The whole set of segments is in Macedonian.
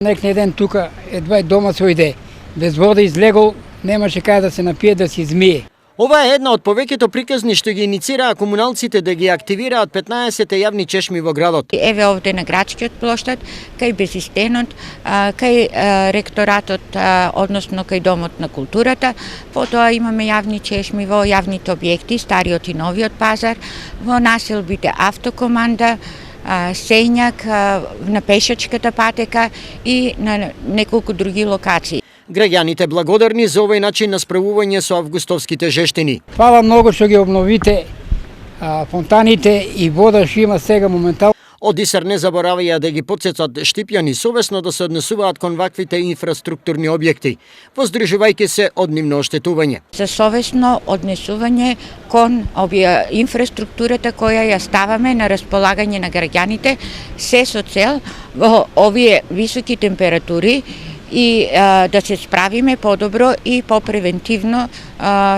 Некне ден тука едва дома се ојде. Без вода излегол, немаше кај да се напие да се измие. Ова е една од повеќето приказни што ги иницираа комуналците да ги активираат 15 јавни чешми во градот. Еве овде на градскиот плоштад, кај Безистенот, кај ректоратот, односно кај Домот на културата. Потоа имаме јавни чешми во јавните објекти, стариот и новиот пазар, во населбите Автокоманда, Сењак, на пешачката патека и на неколку други локации. Граѓаните благодарни за овој начин на справување со августовските жештини. Фала многу што ги обновите фонтаните и вода што има сега моментално. Од Исар не забораваја да ги потсетат Штипјани совесно да се однесуваат кон ваквите инфраструктурни објекти, воздржувајќи се од нивно оштетување. За совесно однесување кон инфраструктурата која ја ставаме на располагање на граѓаните, се со цел во овие високи температури и да се справиме подобро и попревентивно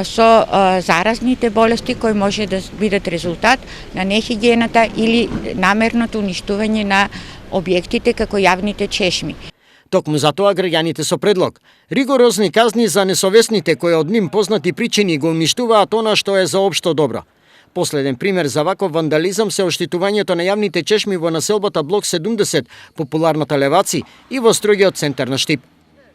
со заразните болести кои може да бидат резултат на нехигиената или намерното уништување на објектите како јавните чешми. Токму за тоа граѓаните со предлог. Ригорозни казни за несовесните кои од ним познати причини го уништуваат она што е за општо добро. Последен пример за ваков вандализам се оштетувањето на јавните чешми во населбата Блок 70, популарната Леваци и во строгиот центар на Штип.